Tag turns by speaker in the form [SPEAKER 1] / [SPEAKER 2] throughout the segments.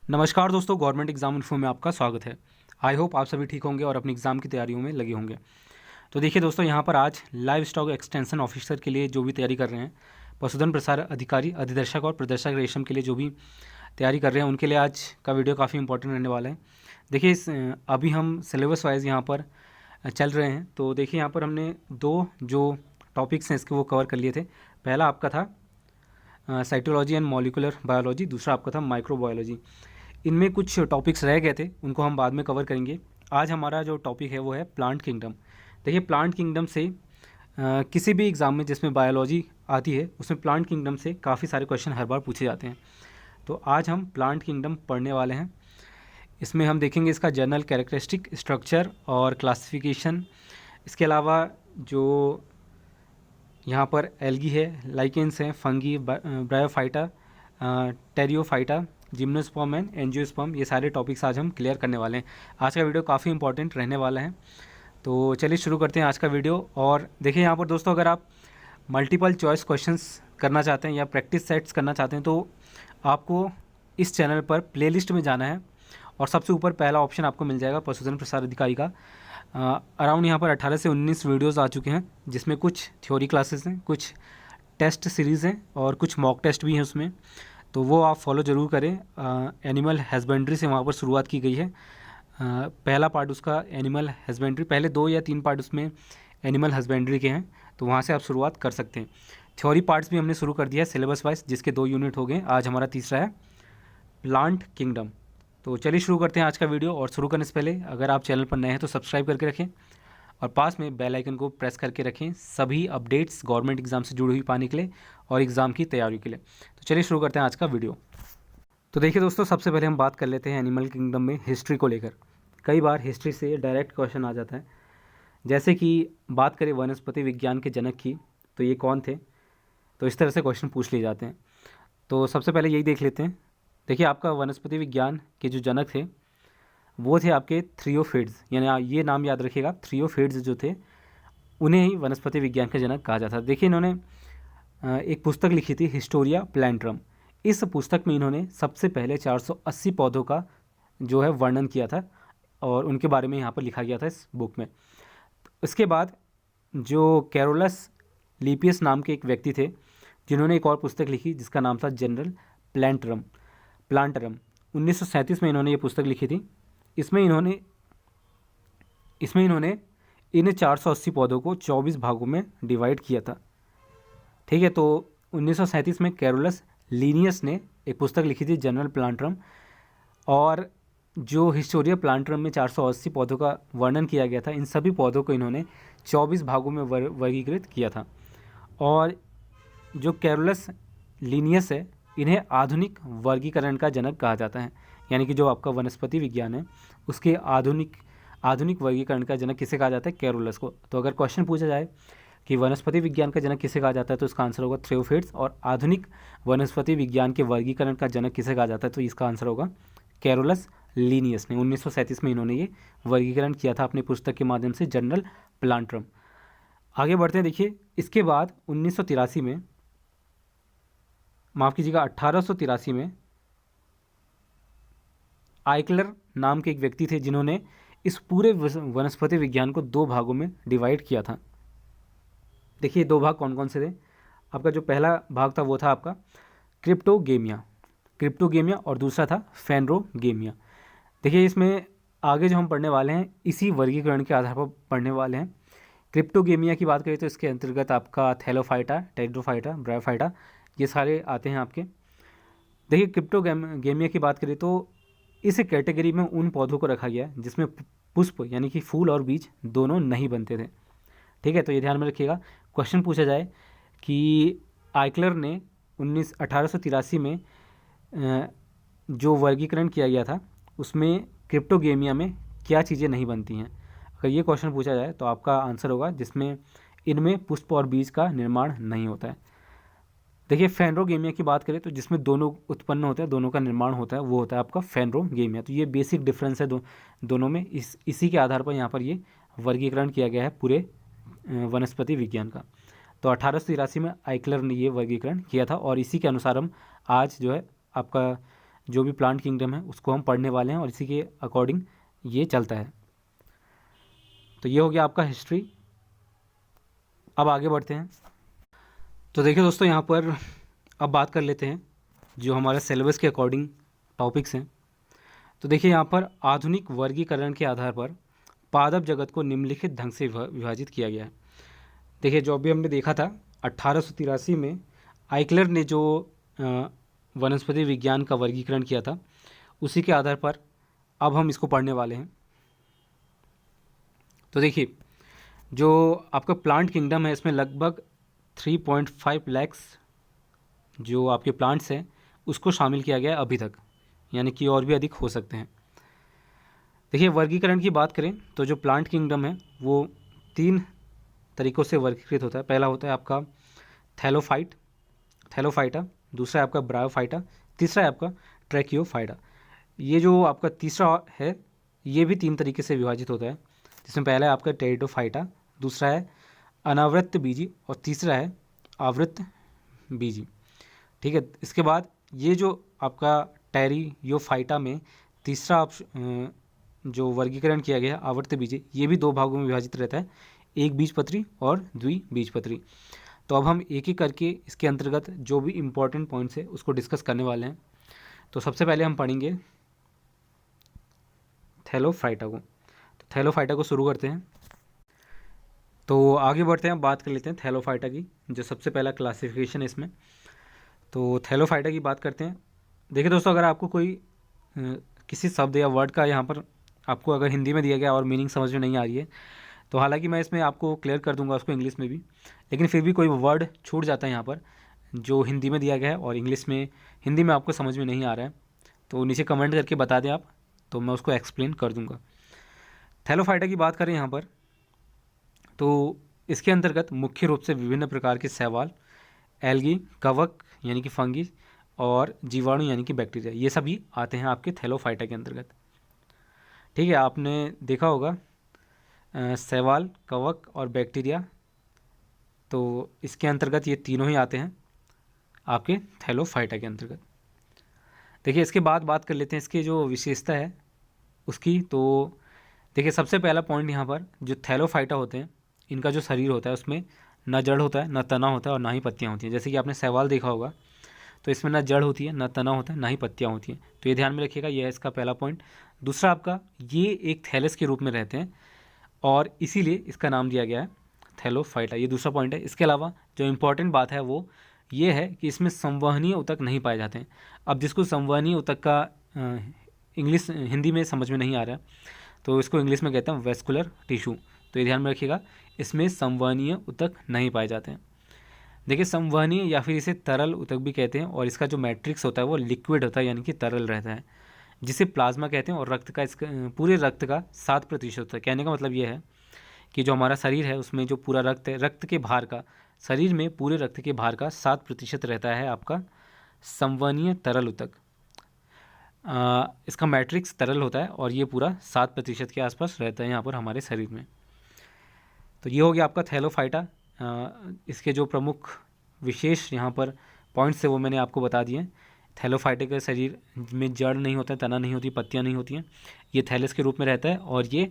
[SPEAKER 1] नमस्कार दोस्तों, government exam info में आपका स्वागत है। आई होप आप सभी ठीक होंगे और अपनी एग्ज़ाम की तैयारियों में लगे होंगे। तो देखिए दोस्तों, यहाँ पर आज लाइव स्टॉक एक्सटेंशन ऑफिसर के लिए जो भी तैयारी कर रहे हैं, पशुधन प्रसार अधिकारी, अधिदर्शक और प्रदर्शक रेशम के लिए जो भी तैयारी कर रहे हैं, उनके लिए आज का वीडियो काफ़ी इंपॉर्टेंट रहने वाला है। देखिए अभी हम सिलेबस वाइज यहाँ पर चल रहे हैं। तो देखिए यहाँ पर हमने दो जो टॉपिक्स हैं इसके वो कवर कर लिए थे। पहला आपका था साइटोलॉजी एंड मॉलिकुलर बायोलॉजी, दूसरा आपका था माइक्रोबायोलॉजी। इनमें कुछ टॉपिक्स रह गए थे, उनको हम बाद में कवर करेंगे। आज हमारा जो टॉपिक है वो है प्लांट किंगडम। देखिए प्लांट किंगडम से किसी भी एग्ज़ाम में जिसमें बायोलॉजी आती है उसमें प्लांट किंगडम से काफ़ी सारे क्वेश्चन हर बार पूछे जाते हैं। तो आज हम प्लांट किंगडम पढ़ने वाले हैं। इसमें हम देखेंगे इसका जनरल कैरेक्टरिस्टिक, स्ट्रक्चर और क्लासिफिकेशन। इसके अलावा जो यहाँ पर एल्गी है, लाइकेंस हैं, fungi, bryophyta, pteridophyta, gymnosperm and angiosperm, ये सारे टॉपिक्स आज हम क्लियर करने वाले हैं। आज का वीडियो काफ़ी इंपॉर्टेंट रहने वाला है। तो चलिए शुरू करते हैं आज का वीडियो। और देखिए यहाँ पर दोस्तों, अगर आप मल्टीपल चॉइस क्वेश्चंस करना चाहते हैं या प्रैक्टिस सेट्स करना चाहते हैं तो आपको इस चैनल पर प्लेलिस्ट में जाना है और सबसे ऊपर पहला ऑप्शन आपको मिल जाएगा पशुधन प्रसार अधिकारी का। अराउंड यहाँ पर 18 से 19 वीडियोज़ आ चुके हैं, जिसमें कुछ थ्योरी क्लासेस हैं, कुछ टेस्ट सीरीज़ हैं और कुछ मॉक टेस्ट भी हैं उसमें। तो वो आप फॉलो ज़रूर करें। एनिमल हस्बेंड्री से वहाँ पर शुरुआत की गई है। पहला पार्ट उसका एनिमल हस्बेंड्री, पहले 2 या 3 पार्ट उसमें एनिमल हस्बेंड्री के हैं, तो वहाँ से आप शुरुआत कर सकते हैं। थ्योरी पार्ट्स भी हमने शुरू कर दिया है सिलेबस वाइज, जिसके 2 यूनिट हो गए। आज हमारा तीसरा है प्लांट किंगडम। तो चलिए शुरू करते हैं आज का वीडियो। और शुरू करने से पहले अगर आप चैनल पर नए हैं तो सब्सक्राइब करके रखें और पास में बेल आइकन को प्रेस करके रखें सभी अपडेट्स गवर्नमेंट एग्जाम से जुड़ी हुई पाने के लिए और एग्ज़ाम की तैयारी के लिए। तो चलिए शुरू करते हैं आज का वीडियो। तो देखिए दोस्तों, सबसे पहले हम बात कर लेते हैं एनिमल किंगडम में हिस्ट्री को लेकर। कई बार हिस्ट्री से डायरेक्ट क्वेश्चन आ जाता है। जैसे कि बात करें वनस्पति विज्ञान के जनक की, तो ये कौन थे, तो इस तरह से क्वेश्चन पूछ लिए जाते हैं। तो सबसे पहले यही देख लेते हैं। देखिए आपका वनस्पति विज्ञान के जो जनक थे वो थे आपके थ्रियोफिड्स, यानी ये नाम याद रखिएगा, थ्रियोफिड्स जो थे उन्हें ही वनस्पति विज्ञान का जनक कहा जाता है। देखिए इन्होंने एक पुस्तक लिखी थी हिस्टोरिया प्लांटरम। इस पुस्तक में इन्होंने सबसे पहले 480 पौधों का जो है वर्णन किया था और उनके बारे में यहाँ पर लिखा गया था इस बुक में। इसके बाद जो कैरोलस लीपियस नाम के एक व्यक्ति थे जिन्होंने एक और पुस्तक लिखी जिसका नाम था जनरल प्लांटरम। 1937 में इन्होंने ये पुस्तक लिखी थी। इसमें इन्होंने इन 480 पौधों को 24 भागों में डिवाइड किया था। ठीक है, तो 1937 में कैरोलस लीनियस ने एक पुस्तक लिखी थी जनरल प्लांटरम, और जो हिस्टोरिया प्लांटरम में 480 पौधों का वर्णन किया गया था, इन सभी पौधों को इन्होंने 24 भागों में वर्गीकृत किया था। और जो कैरोलस लीनियस है, इन्हें आधुनिक वर्गीकरण का जनक कहा जाता है। यानी कि जो आपका वनस्पति विज्ञान है उसके आधुनिक वर्गीकरण का जनक किसे कहा जाता है? कैरोलस को। तो अगर क्वेश्चन पूछा जाए कि वनस्पति विज्ञान का जनक किसे कहा जाता है, तो इसका आंसर होगा थ्रियोफिड्स। और आधुनिक वनस्पति विज्ञान के वर्गीकरण का जनक किसे कहा जाता है, तो इसका आंसर होगा कैरोलस लीनियस ने। 1937 में इन्होंने ये वर्गीकरण किया था अपनी पुस्तक के माध्यम से, जनरल प्लांटरम। आगे बढ़ते हैं। देखिए इसके बाद 1983 में, माफ़ कीजिएगा 1883 में आइकलर नाम के एक व्यक्ति थे जिन्होंने इस पूरे वनस्पति विज्ञान को 2 भागों में डिवाइड किया था। देखिए 2 भाग कौन कौन से थे। आपका जो पहला भाग था वो था आपका क्रिप्टोगेमिया और दूसरा था फेनरोगेमिया। देखिए इसमें आगे जो हम पढ़ने वाले हैं इसी वर्गीकरण के आधार पर पढ़ने वाले हैं। क्रिप्टोगेमिया की बात करें तो इसके अंतर्गत आपका थैलोफाइटा, टेट्रोफाइटा, ब्रायोफाइटा, ये सारे आते हैं आपके। देखिए क्रिप्टोगेमिया की बात करें तो इस कैटेगरी में उन पौधों को रखा गया जिसमें पुष्प यानी कि फूल और बीज दोनों नहीं बनते थे। ठीक है, तो ये ध्यान में रखिएगा। क्वेश्चन पूछा जाए कि आइकलर ने 1883 में जो वर्गीकरण किया गया था उसमें क्रिप्टोगेमिया में क्या चीज़ें नहीं बनती हैं, अगर ये क्वेश्चन पूछा जाए तो आपका आंसर होगा जिसमें इनमें पुष्प और बीज का निर्माण नहीं होता है। देखिए फेनरोगेमिया की बात करें तो जिसमें दोनों उत्पन्न होते हैं, दोनों का निर्माण होता है, वो होता है आपका फेनरोगेमिया। तो ये बेसिक डिफरेंस है दोनों में। इसी के आधार पर यहाँ पर ये वर्गीकरण किया गया है पूरे वनस्पति विज्ञान का। तो 1883 में आइकलर ने ये वर्गीकरण किया था और इसी के अनुसार हम आज जो है आपका जो भी प्लांट किंगडम है उसको हम पढ़ने वाले हैं और इसी के अकॉर्डिंग ये चलता है। तो ये हो गया आपका हिस्ट्री। अब आगे बढ़ते हैं। तो देखिए दोस्तों, यहाँ पर अब बात कर लेते हैं जो हमारे सिलेबस के अकॉर्डिंग टॉपिक्स हैं। तो देखिए यहाँ पर आधुनिक वर्गीकरण के आधार पर पादप जगत को निम्नलिखित ढंग से विभाजित किया गया है। देखिए जो अभी हमने देखा था 1883 में आइकलर ने जो वनस्पति विज्ञान का वर्गीकरण किया था, उसी के आधार पर अब हम इसको पढ़ने वाले हैं। तो देखिए जो आपका प्लांट किंगडम है, इसमें लगभग 3.5 लाख जो आपके प्लांट्स हैं उसको शामिल किया गया है अभी तक, यानी कि और भी अधिक हो सकते हैं। देखिए वर्गीकरण की बात करें तो जो प्लांट किंगडम है वो 3 तरीक़ों से वर्गीकृत होता है। पहला होता है आपका थैलोफाइटा, दूसरा है आपका ब्रायोफाइटा, तीसरा है आपका ट्रैकियोफाइटा। ये जो आपका तीसरा है ये भी 3 तरीके से विभाजित होता है, जिसमें पहला है आपका टेरिडोफाइटा, दूसरा है अनावृत बीजी और तीसरा है आवृत बीजी। ठीक है, इसके बाद ये जो आपका टेरियोफाइटा में तीसरा जो वर्गीकरण किया गया है आवृत बीजी, ये भी 2 भागों में विभाजित रहता है, एक बीजपत्री और द्विबीजपत्री। तो अब हम एक एक करके इसके अंतर्गत जो भी इम्पोर्टेंट पॉइंट्स है उसको डिस्कस करने वाले हैं। तो सबसे पहले हम पढ़ेंगे थैलोफाइटा को। तो थैलोफाइटा को शुरू करते हैं। तो आगे बढ़ते हैं, बात कर लेते हैं थैलोफाइटा की, जो सबसे पहला क्लासिफिकेशन है इसमें। तो थैलोफाइटा की बात करते हैं। देखिए दोस्तों, अगर आपको कोई किसी शब्द या वर्ड का यहाँ पर आपको अगर हिंदी में दिया गया और मीनिंग समझ में नहीं आ रही है, तो हालांकि मैं इसमें आपको क्लियर कर दूंगा उसको इंग्लिश में भी, लेकिन फिर भी कोई वर्ड छूट जाता है यहाँ पर जो हिंदी में दिया गया है और हिंदी में आपको समझ में नहीं आ रहा है, तो नीचे कमेंट करके बता दें आप, तो मैं उसको एक्सप्लेन कर दूंगा। थैलोफाइटा की बात करें यहाँ पर, तो इसके अंतर्गत मुख्य रूप से विभिन्न प्रकार के शैवाल, एल्गी, कवक यानी कि फंगी और जीवाणु यानी कि बैक्टीरिया, ये सभी आते हैं आपके थैलोफाइटा के अंतर्गत। ठीक है, आपने देखा होगा शैवाल, कवक और बैक्टीरिया, तो इसके अंतर्गत ये तीनों ही आते हैं आपके थैलोफाइटा के अंतर्गत। देखिए इसके बाद बात कर लेते हैं इसकी जो विशेषता है उसकी। तो देखिए सबसे पहला पॉइंट यहाँ पर, जो थैलोफाइटा होते हैं इनका जो शरीर होता है उसमें ना जड़ होता है, ना तना होता है और ना ही पत्तियाँ होती हैं। जैसे कि आपने शैवाल देखा होगा तो इसमें ना जड़ होती है, ना तना होता है, ना ही पत्तियाँ होती हैं। तो ये ध्यान में रखिएगा, यह है इसका पहला पॉइंट। दूसरा आपका, ये एक थैलस के रूप में रहते हैं और इसीलिए इसका नाम दिया गया है थैलोफाइटा, ये दूसरा पॉइंट है। इसके अलावा जो इम्पॉर्टेंट बात है वो ये है कि इसमें संवहनीय ऊतक नहीं पाए जाते हैं। अब जिसको संवहनीय ऊतक का इंग्लिश हिंदी में समझ में नहीं आ रहा है, तो इसको इंग्लिश में कहते हैं वेस्कुलर टिश्यू। तो ये ध्यान में रखिएगा, इसमें संवहनीय ऊतक नहीं पाए जाते हैं। देखिए संवहनीय या फिर इसे तरल ऊतक भी कहते हैं, और इसका जो मैट्रिक्स होता है वो लिक्विड होता है यानी कि तरल रहता है, जिसे प्लाज्मा कहते हैं। और रक्त का इसका पूरे रक्त का 7% होता है। कहने का मतलब ये है कि जो हमारा शरीर है उसमें जो पूरा रक्त है, रक्त के भार का, शरीर में पूरे रक्त के भार का 7% रहता है आपका संवहनीय तरल ऊतक। इसका मैट्रिक्स तरल होता है और ये पूरा 7% के आसपास रहता है यहाँ पर हमारे शरीर में। तो ये हो गया आपका थैलोफाइटा। इसके जो प्रमुख विशेष यहाँ पर पॉइंट्स है वो मैंने आपको बता दिए। थैलोफाइटा के शरीर में जड़ नहीं होता है, तना नहीं होती, पत्तियाँ नहीं होती हैं, ये थैलस के रूप में रहता है और ये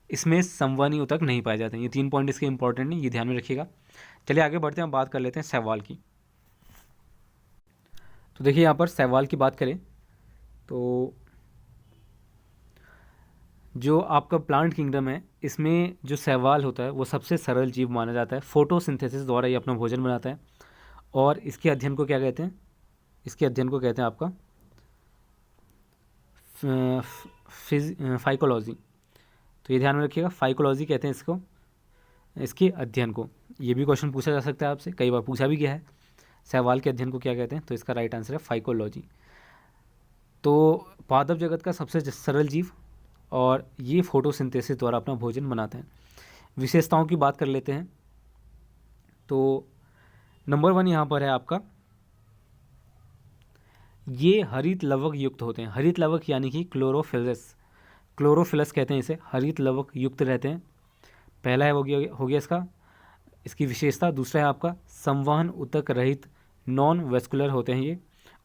[SPEAKER 1] इसमें संवहनीय ऊतक नहीं पाए जाते हैं। ये 3 पॉइंट इसके इंपॉर्टेंट हैं, ये ध्यान में रखिएगा। चलिए आगे बढ़ते हैं, बात कर लेते हैं शैवाल की। तो देखिए यहाँ पर शैवाल की बात करें तो जो आपका प्लांट किंगडम है इसमें जो शैवाल होता है वो सबसे सरल जीव माना जाता है। फोटोसिंथेसिस द्वारा ये अपना भोजन बनाता है और इसके अध्ययन को क्या कहते हैं, इसके अध्ययन को कहते हैं आपका फाइकोलॉजी। तो ये ध्यान में रखिएगा, फाइकोलॉजी कहते हैं इसको, इसके अध्ययन को। ये भी क्वेश्चन पूछा जा सकता है आपसे, कई बार पूछा भी गया है, शैवाल के अध्ययन को क्या कहते हैं, तो इसका राइट आंसर है फाइकोलॉजी। तो पादप जगत का सबसे सरल जीव और ये फोटोसिंथेसिस द्वारा अपना भोजन बनाते हैं। विशेषताओं की बात कर लेते हैं। तो नंबर 1 यहाँ पर है आपका, ये हरित लवक युक्त होते हैं। हरित लवक यानी कि क्लोरोफिलस कहते हैं इसे, हरित लवक युक्त रहते हैं। पहला है हो गया इसकी विशेषता। दूसरा है आपका संवहन ऊतक रहित नॉन वेस्कुलर होते हैं ये,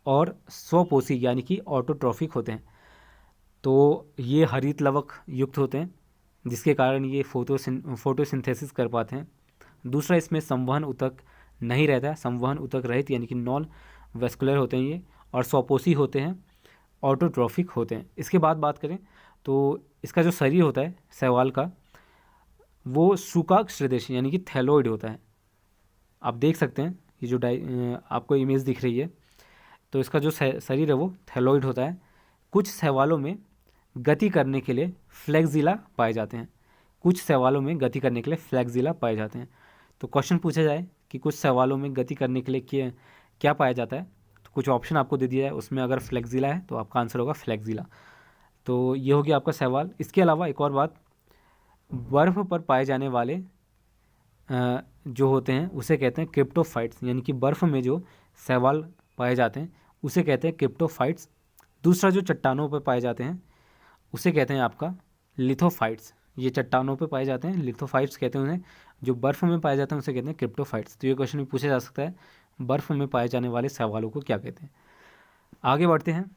[SPEAKER 1] और स्वपोषी यानी कि ऑटोट्रॉफिक होते हैं। तो ये हरित लवक युक्त होते हैं जिसके कारण ये फोटोसिंथेसिस कर पाते हैं। दूसरा, इसमें संवहन ऊतक नहीं रहता है, संवहन ऊतक रहित यानी कि नॉन वेस्कुलर होते हैं ये, और स्वपोषी होते हैं, ऑटोट्रॉफिक होते हैं। इसके बाद बात करें तो इसका जो शरीर होता है शैवाल का, वो शुकाक सदृश यानी कि थैलोइड होता है। आप देख सकते हैं ये जो आपको इमेज दिख रही है, तो इसका जो शरीर है वो थैलोइड होता है। कुछ शैवालों में गति करने के लिए फ्लैक्सिला पाए जाते हैं, कुछ शैवालों में गति करने के लिए फ्लैक्सिला पाए जाते हैं। तो क्वेश्चन पूछा जाए कि कुछ शैवालों में गति करने के लिए क्या क्या पाया जाता है, तो कुछ ऑप्शन आपको दे दिया है, उसमें अगर फ्लैक्सिला है तो आपका आंसर होगा फ्लैक्सिला। तो ये हो गया आपका सवाल। इसके अलावा एक और बात, बर्फ़ पर पाए जाने वाले जो होते हैं उसे कहते हैं क्रिप्टोफाइट्स, यानी कि बर्फ़ में जो शैवाल पाए जाते हैं उसे कहते हैं क्रिप्टोफाइट्स। दूसरा, जो चट्टानों पर पाए जाते हैं उसे कहते हैं आपका लिथोफाइट्स। ये चट्टानों पे पाए जाते हैं, लिथोफाइट्स कहते हैं उन्हें। जो बर्फ़ में पाए जाते हैं उसे कहते हैं क्रिप्टोफाइट्स। तो ये क्वेश्चन भी पूछा जा सकता है, बर्फ़ में पाए जाने वाले शैवालों को क्या कहते हैं। आगे बढ़ते हैं।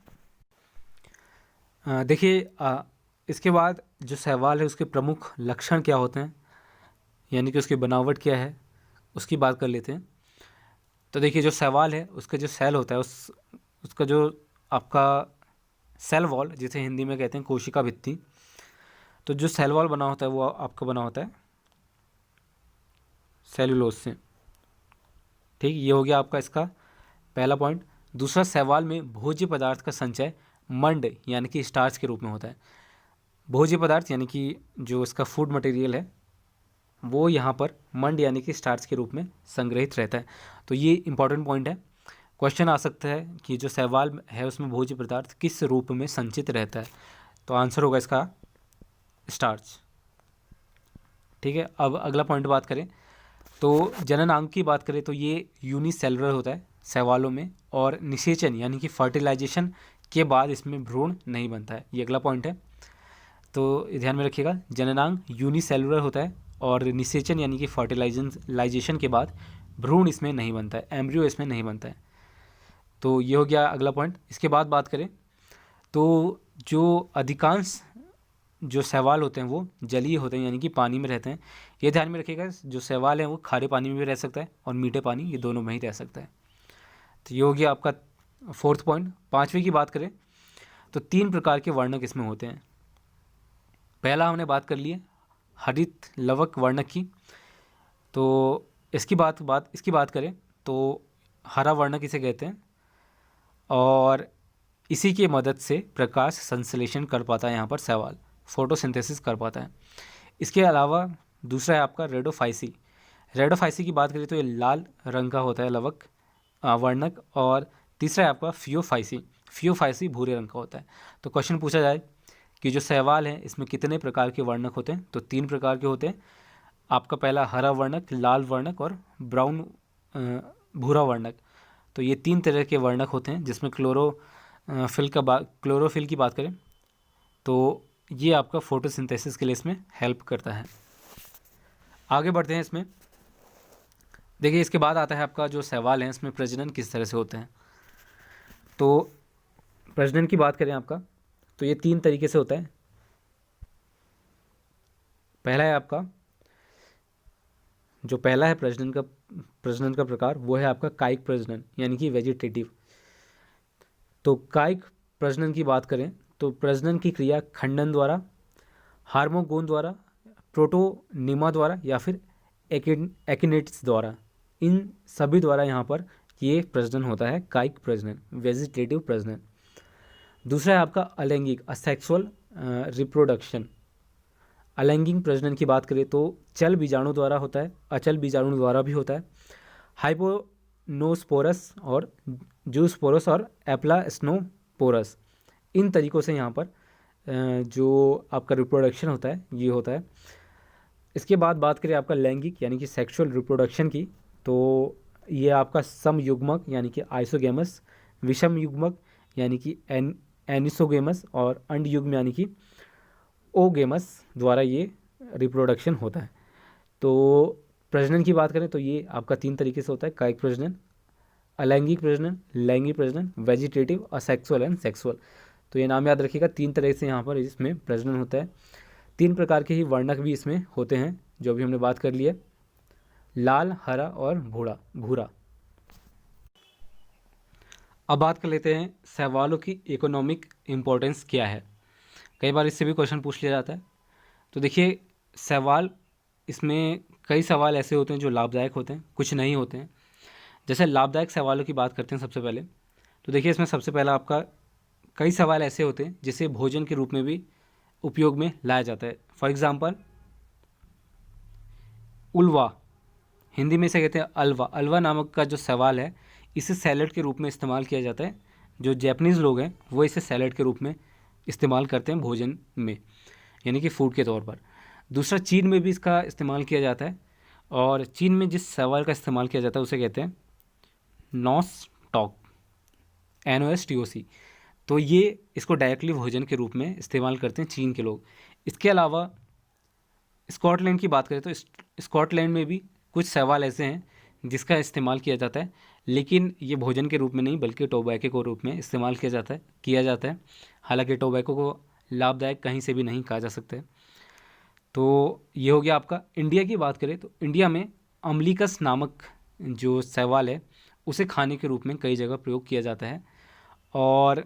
[SPEAKER 1] देखिए, इसके बाद जो शैवाल है उसके प्रमुख लक्षण क्या होते हैं, यानी कि उसकी बनावट क्या है, उसकी बात कर लेते हैं। तो देखिए, जो शैवाल है उसका जो सेल होता है उसका जो आपका सेल वॉल, जिसे हिंदी में कहते हैं कोशिका भित्ति, तो जो सेल वॉल बना होता है वो आपका बना होता है सेलुलोज से। ठीक, ये हो गया आपका इसका पहला पॉइंट। दूसरा, शैवाल में भोज्य पदार्थ का संचय मंड यानी कि स्टार्च के रूप में होता है। भोज्य पदार्थ यानी कि जो इसका फूड मटेरियल है वो यहाँ पर मंड यानी कि स्टार्च के रूप में संग्रहित रहता है। तो ये इंपॉर्टेंट पॉइंट है, क्वेश्चन आ सकता है कि जो शैवाल है उसमें भोज्य पदार्थ किस रूप में संचित रहता है। तो आंसर होगा इसका स्टार्च। ठीक है, अब अगला पॉइंट बात करें तो जननांग की बात करें तो ये यूनिसेलुलर होता है शैवालों में, और निषेचन यानी कि फर्टिलाइजेशन के बाद इसमें भ्रूण नहीं बनता है। ये अगला पॉइंट है, तो ध्यान में रखिएगा, जननांग यूनिसेलुलर होता है और निषेचन यानी कि फर्टिलाइजेशन के बाद भ्रूण इसमें नहीं बनता है, एम्ब्रियो इसमें नहीं बनता है। तो ये हो गया अगला पॉइंट। इसके बाद बात करें तो जो अधिकांश जो शैवाल होते हैं वो जलीय होते हैं यानी कि पानी में रहते हैं। ये ध्यान में रखिएगा, जो शैवाल है वो खारे पानी में भी रह सकता है और मीठे पानी, ये दोनों में ही रह सकता है। तो ये हो गया आपका फोर्थ पॉइंट। पाँचवीं की बात करें तो 3 प्रकार के वर्णक इसमें होते हैं। पहला हमने बात कर ली है हरित लवक वर्णक की, तो इसकी बात करें तो हरा वर्णक इसे कहते हैं, और इसी की मदद से प्रकाश संश्लेषण कर पाता है यहाँ पर शैवाल, फोटोसिंथेसिस कर पाता है। इसके अलावा दूसरा है आपका रेडोफाइसी। रेडोफाइसी की बात करें तो ये लाल रंग का होता है लवक वर्णक, और तीसरा है आपका फियोफाइसी। फियोफाइसी भूरे रंग का होता है। तो क्वेश्चन पूछा जाए कि जो शैवाल है इसमें कितने प्रकार के वर्णक होते हैं, तो 3 प्रकार के होते हैं। आपका पहला हरा वर्णक, लाल वर्णक और ब्राउन भूरा वर्णक। तो ये 3 तरह के वर्णक होते हैं, जिसमें क्लोरोफिल की बात करें तो ये आपका फोटोसिंथेसिस के लिए इसमें हेल्प करता है। आगे बढ़ते हैं इसमें। देखिए, इसके बाद आता है आपका जो शैवाल है इसमें प्रजनन किस तरह से होते हैं। तो प्रजनन की बात करें आपका तो ये 3 तरीके से होता है। पहला है आपका जो पहला है प्रजनन का प्रकार, वो है आपका कायिक प्रजनन यानी कि वेजिटेटिव। तो कायिक प्रजनन की बात करें तो प्रजनन की क्रिया खंडन द्वारा, हार्मोगोन द्वारा, प्रोटोनिमा द्वारा या फिर एकिनेट्स द्वारा, इन सभी द्वारा यहाँ पर ये प्रजनन होता है, कायिक प्रजनन, वेजिटेटिव प्रजनन। दूसरा है आपका अलैंगिक, असेक्सुअल रिप्रोडक्शन। अलैंगिक प्रजनन की बात करें तो चल बीजाणु द्वारा होता है, अचल बीजाणु द्वारा भी होता है। हाइपोनोस्पोरस और जूस्पोरस और एप्लास्नोपोरस, इन तरीक़ों से यहाँ पर जो आपका रिप्रोडक्शन होता है ये होता है। इसके बाद बात करें आपका लैंगिक यानी कि सेक्सुअल रिप्रोडक्शन की, तो ये आपका समयुग्मक यानी कि आइसोगेमस, विषम युग्मक यानी कि एनिसोगेमस, और अंडयुग्म यानी कि ओगेमस द्वारा ये रिप्रोडक्शन होता है। तो प्रजनन की बात करें तो ये आपका 3 तरीके से होता है, कायिक प्रजनन, अलैंगिक प्रजनन, लैंगिक प्रजनन, वेजिटेटिव, असेक्सुअल एंड सेक्सुअल। तो ये नाम याद रखिएगा, 3 तरह से यहाँ पर इसमें प्रजनन होता है। 3 प्रकार के ही वर्णक भी इसमें होते हैं जो अभी हमने बात कर ली है, लाल, हरा और भूरा। अब बात कर लेते हैं शैवालों की इकोनॉमिक इम्पोर्टेंस क्या है। कई बार इससे भी क्वेश्चन पूछ लिया जाता है। तो देखिए शैवाल, इसमें कई सवाल ऐसे होते हैं जो लाभदायक होते हैं, कुछ नहीं होते हैं। जैसे लाभदायक सवालों की बात करते हैं सबसे पहले, तो देखिए इसमें सबसे पहला आपका कई सवाल ऐसे होते हैं जिसे भोजन के रूप में भी उपयोग में लाया जाता है। फॉर एग्जांपल उल्वा, हिंदी में इसे कहते हैं अलवा। अलवा नामक का जो सवाल है, इसे सैलड के रूप में इस्तेमाल किया जाता है। जो जैपनीज़ लोग हैं वो इसे सैलड के रूप में इस्तेमाल करते हैं भोजन में, यानी कि फूड के तौर पर। दूसरा, चीन में भी इसका इस्तेमाल किया जाता है, और चीन में जिस सवाल का इस्तेमाल किया जाता है उसे कहते हैं नॉस्टॉक, NOSTOC। तो ये इसको डायरेक्टली भोजन के रूप में इस्तेमाल करते हैं चीन के लोग। इसके अलावा स्कॉटलैंड की बात करें तो स्कॉटलैंड में भी कुछ सवाल ऐसे हैं जिसका इस्तेमाल किया जाता है, लेकिन ये भोजन के रूप में नहीं बल्कि टोबैको के रूप में इस्तेमाल किया जाता है। हालांकि टोबैको को लाभदायक कहीं से भी नहीं कहा जा सकता है। तो ये हो गया आपका। इंडिया की बात करें तो इंडिया में अम्लिकस नामक जो शैवाल है उसे खाने के रूप में कई जगह प्रयोग किया जाता है। और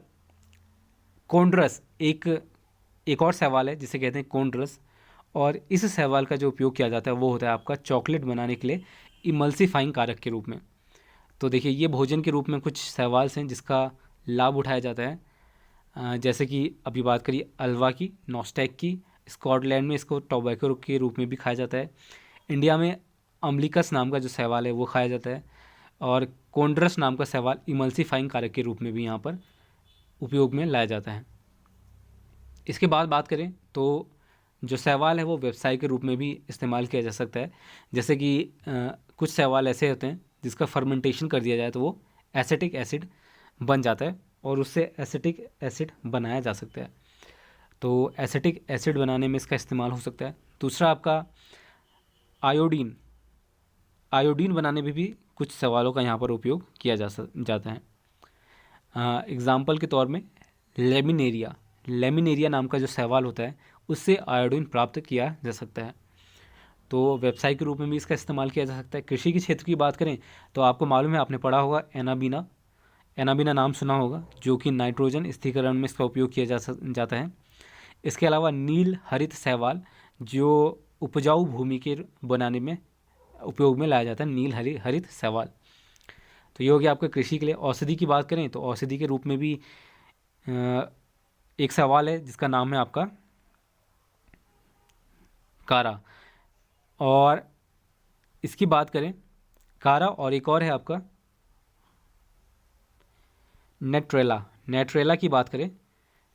[SPEAKER 1] कोंड्रस एक और शैवाल है जिसे कहते हैं कोंड्रस, और इस शैवाल का जो उपयोग किया जाता है वो होता है आपका चॉकलेट बनाने के लिए इमल्सिफाइंग कारक के रूप में। तो देखिए ये भोजन के रूप में कुछ शैवाल हैं जिसका लाभ उठाया जाता है। जैसे कि अभी बात करिए अल्वा की, नॉस्टैक की। स्कॉटलैंड में इसको टोबैको के रूप में भी खाया जाता है। इंडिया में अम्लिकस नाम का जो शैवाल है वो खाया जाता है, और कोंड्रस नाम का शैवाल इमल्सिफाइंग कारक के रूप में भी यहाँ पर उपयोग में लाया जाता है। इसके बाद बात करें तो जो शैवाल है वो व्यवसाय के रूप में भी इस्तेमाल किया जा सकता है। जैसे कि कुछ शैवाल ऐसे होते हैं जिसका फर्मेंटेशन कर दिया जाए तो वो एसिटिक एसिड बन जाता है, और उससे एसिटिक एसिड बनाया जा सकता है। तो एसिटिक एसिड बनाने में इसका इस्तेमाल हो सकता है। दूसरा आपका आयोडीन, आयोडीन बनाने में भी कुछ शैवालों का यहाँ पर उपयोग किया जाता है। एग्ज़ाम्पल के तौर में लेमिनेरिया नाम का जो शैवाल होता है उससे आयोडीन प्राप्त किया जा सकता है। तो व्यवसाय के रूप में भी इसका इस्तेमाल किया जा सकता है। कृषि के क्षेत्र की बात करें तो आपको मालूम है, आपने पढ़ा होगा एनाबीना नाम सुना होगा, जो कि नाइट्रोजन स्थिरीकरण में इसका उपयोग किया जाता है। इसके अलावा नील हरित शैवाल जो उपजाऊ भूमि के बनाने में उपयोग में लाया जाता है, नील हरित शैवाल। तो ये हो गया आपका कृषि के लिए। औषधि की बात करें तो औषधि के रूप में भी एक सवाल है जिसका नाम है आपका कारा, और इसकी बात करें कारा, और एक और है आपका नेट्रेला की बात करें,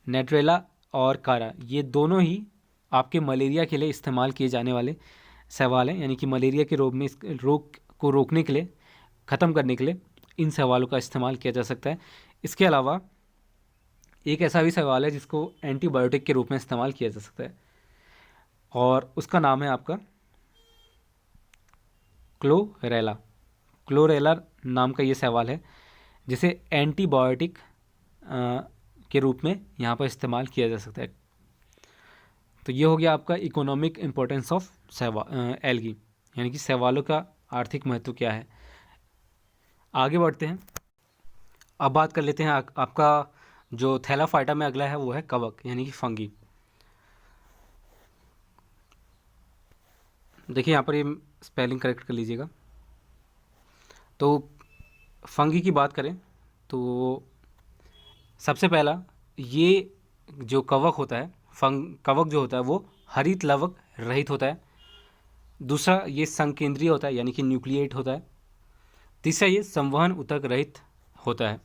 [SPEAKER 1] नेट्रेला और कारा, ये दोनों ही आपके मलेरिया के लिए इस्तेमाल किए जाने वाले शैवाल हैं। यानी कि मलेरिया के रोग को रोकने के लिए, ख़त्म करने के लिए इन शैवालों का इस्तेमाल किया जा सकता है। इसके अलावा एक ऐसा भी शैवाल है जिसको एंटीबायोटिक के रूप में इस्तेमाल किया जा सकता है, और उसका नाम है आपका क्लोरेला नाम का ये शैवाल है जिसे एंटीबायोटिक के रूप में यहाँ पर इस्तेमाल किया जा सकता है। तो ये हो गया आपका इकोनॉमिक इम्पोर्टेंस ऑफ एल्गी, यानी कि शैवालों का आर्थिक महत्व क्या है। आगे बढ़ते हैं। अब बात कर लेते हैं आपका जो थैलाफाइटा में अगला है वो है कवक, यानी कि फंगी। देखिए यहाँ पर ये स्पेलिंग करेक्ट कर लीजिएगा। तो फंगी की बात करें तो सबसे पहला, ये जो कवक होता है, कवक जो होता है वो हरित लवक रहित होता है। दूसरा, ये संकेंद्रीय होता है यानी कि न्यूक्लिएट होता है। तीसरा, ये संवहन ऊतक रहित होता है।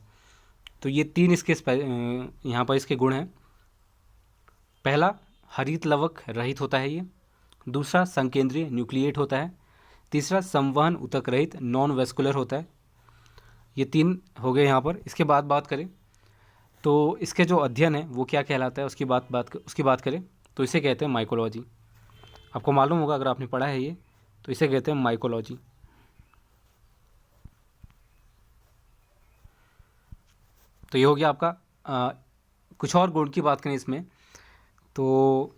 [SPEAKER 1] तो ये 3 इसके यहाँ पर इसके गुण हैं। पहला, हरित लवक रहित होता है ये। दूसरा, संकेंद्रीय न्यूक्लिएट होता है। तीसरा, संवहन ऊतक रहित नॉन वेस्कुलर होता है। ये 3 हो गए यहाँ पर। इसके बाद बात करें तो इसके जो अध्ययन है वो क्या कहलाता है, उसकी बात करें तो इसे कहते हैं माइकोलॉजी। आपको मालूम होगा अगर आपने पढ़ा है ये, तो इसे कहते हैं माइकोलॉजी। तो ये हो गया आपका। कुछ और गुण की बात करें इसमें तो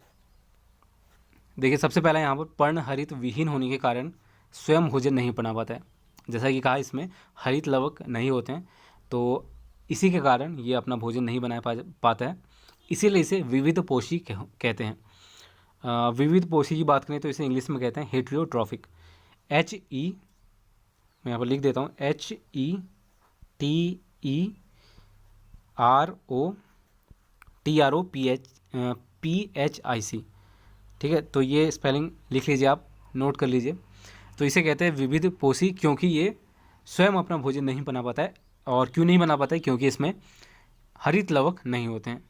[SPEAKER 1] देखिए, सबसे पहला यहाँ पर पर्णहरित विहीन होने के कारण स्वयं भोजन नहीं बना पाता है। जैसा कि कहा, इसमें हरित लवक नहीं होते हैं, तो इसी के कारण ये अपना भोजन नहीं बना पाता है। इसीलिए इसे विविध पोषी कहते हैं। विविध पोषी की बात करें तो इसे इंग्लिश में कहते हैं हेट्रियोट्रॉफिक। मैं यहाँ पर लिख देता हूँ, HETEROPHIC। ठीक है, तो ये स्पेलिंग लिख लीजिए, आप नोट कर लीजिए। तो इसे कहते हैं विविध पोषी, क्योंकि ये स्वयं अपना भोजन नहीं बना पाता है। और क्यों नहीं बना पाता है? क्योंकि इसमें हरित लवक नहीं होते हैं।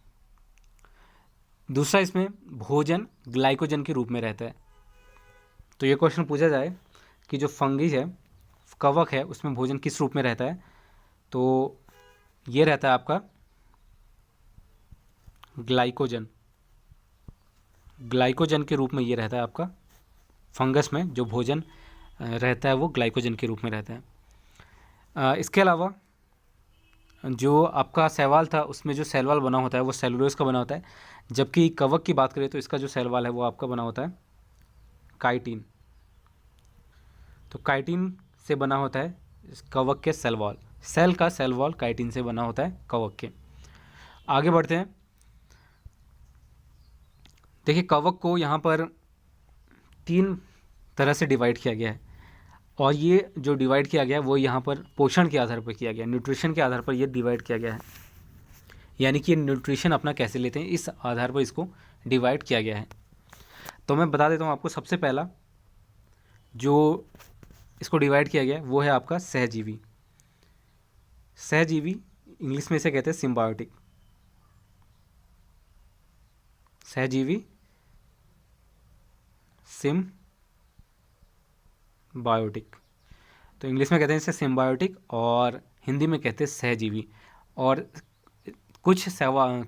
[SPEAKER 1] दूसरा, इसमें भोजन ग्लाइकोजन के रूप में रहता है। तो ये क्वेश्चन पूछा जाए कि जो फंगी है, कवक है, उसमें भोजन किस रूप में रहता है, तो ये रहता है आपका ग्लाइकोजन। ग्लाइकोजन के रूप में ये रहता है आपका फंगस में जो भोजन रहता है, वो ग्लाइकोजन के रूप में रहता है। इसके अलावा जो आपका शैवाल था, उसमें जो शैवाल बना होता है वो सेलुलोज का बना होता है, जबकि कवक की बात करें तो इसका जो शैवाल है वो आपका बना होता है काइटिन। तो काइटिन से बना होता है इस कवक के शैवाल। सेल का शैवाल काइटिन से बना होता है कवक के। आगे बढ़ते हैं। देखिए, कवक को यहाँ पर 3 तरह से डिवाइड किया गया है, और ये जो डिवाइड किया गया है वो यहाँ पर पोषण के आधार पर किया गया है, न्यूट्रिशन के आधार पर ये डिवाइड किया गया है। यानी कि न्यूट्रिशन अपना कैसे लेते हैं, इस आधार पर इसको डिवाइड किया गया है। तो मैं बता देता हूँ आपको। सबसे पहला जो इसको डिवाइड किया गया है वो है आपका सहजीवी। सहजीवी इंग्लिश में इसे कहते हैं सिम्बायोटिक। सहजीवी, सिम्बायोटिक। तो इंग्लिश में कहते हैं इसे सिम्बायोटिक और हिंदी में कहते हैं सहजीवी। और कुछ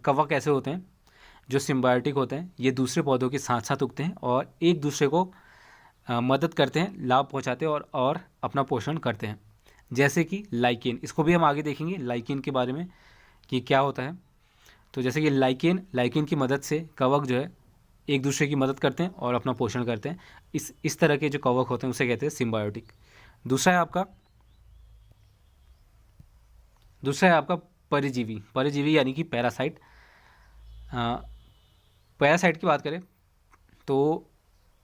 [SPEAKER 1] कवक ऐसे होते हैं जो सिम्बायोटिक होते हैं, ये दूसरे पौधों के साथ साथ उगते हैं और एक दूसरे को मदद करते हैं, लाभ पहुंचाते हैं और अपना पोषण करते हैं। जैसे कि लाइकेन, इसको भी हम आगे देखेंगे लाइकेन के बारे में कि क्या होता है। तो जैसे कि लाइकेन की मदद से कवक जो है एक दूसरे की मदद करते हैं और अपना पोषण करते हैं। इस तरह के जो कवक होते हैं उसे कहते हैं सिम्बायोटिक। दूसरा है आपका परिजीवी। परिजीवी यानी कि पैरासाइट। पैरासाइट की बात करें तो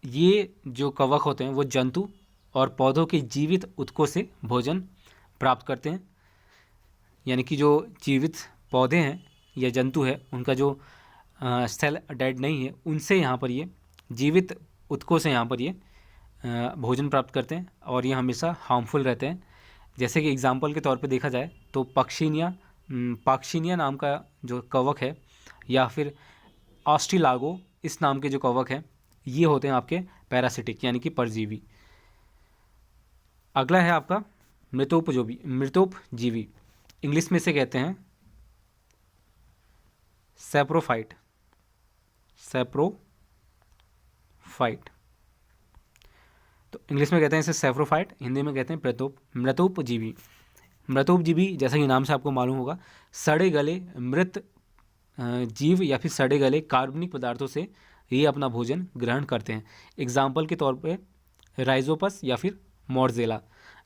[SPEAKER 1] ये जो कवक होते हैं वो जंतु और पौधों के जीवित ऊतकों से भोजन प्राप्त करते हैं। यानी कि जो जीवित पौधे हैं या जंतु है, उनका जो सेल डेड नहीं है, उनसे यहाँ पर ये जीवित ऊतकों से यहाँ पर ये भोजन प्राप्त करते हैं, और ये हमेशा हार्मफुल रहते हैं। जैसे कि एग्जाम्पल के तौर पे देखा जाए तो पाक्शीनिया नाम का जो कवक है, या फिर ऑस्ट्रिलागो इस नाम के जो कवक हैं, ये होते हैं आपके पैरासिटिक यानी कि परजीवी। अगला है आपका मृतोपजीवी। इंग्लिश में से कहते हैं सैप्रोफाइट। तो इंग्लिश में कहते हैं इसे सैप्रोफाइट, हिंदी में कहते हैं मृतोपजीवी। मृतोपजीवी जैसा कि नाम से आपको मालूम होगा, सड़े गले मृत जीव या फिर सड़े गले कार्बनिक पदार्थों से ये अपना भोजन ग्रहण करते हैं। एग्जाम्पल के तौर पे राइजोपस या फिर मोरजेला,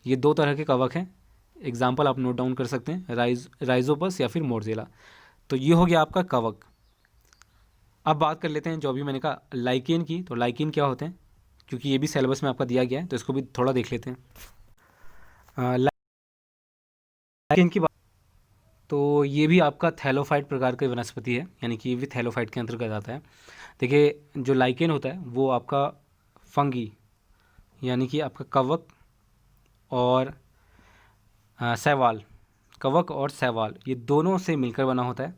[SPEAKER 1] ये 2 तरह के कवक हैं। एग्जाम्पल आप नोट डाउन कर सकते हैं, राइजोपस या फिर मोरजेला। तो ये हो गया आपका कवक। अब बात कर लेते हैं जो अभी मैंने कहा लाइकेन की। तो लाइकेन क्या होते हैं, क्योंकि ये भी सिलेबस में आपका दिया गया है, तो इसको भी थोड़ा देख लेते हैं। लाइकेन की बात तो ये भी आपका थैलोफाइट प्रकार का वनस्पति है, यानी कि ये भी थैलोफाइट के अंतर्गत आता है। देखिए, जो लाइकेन होता है वो आपका फंगी यानी कि आपका कवक और शैवाल, कवक और शैवाल, ये दोनों से मिलकर बना होता है।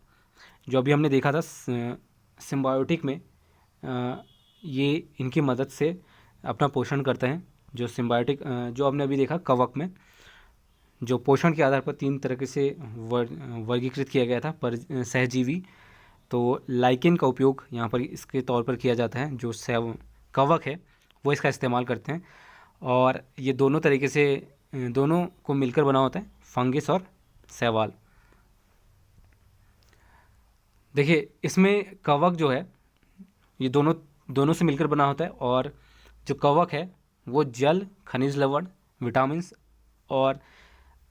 [SPEAKER 1] जो अभी हमने देखा था सिम्बायोटिक में, ये इनकी मदद से अपना पोषण करते हैं। जो सिम्बायोटिक जो हमने अभी देखा कवक में, जो पोषण के आधार पर 3 तरीके से वर्गीकृत किया गया था पर सहजीवी, तो लाइकेन का उपयोग यहाँ पर इसके तौर पर किया जाता है। जो कवक है वो इसका इस्तेमाल करते हैं, और ये दोनों तरीके से दोनों को मिलकर बना होता है, फंगिस और शैवाल। देखिए इसमें कवक जो है ये दोनों से मिलकर बना होता है, और जो कवक है वो जल, खनिज लवण, विटामिन्स और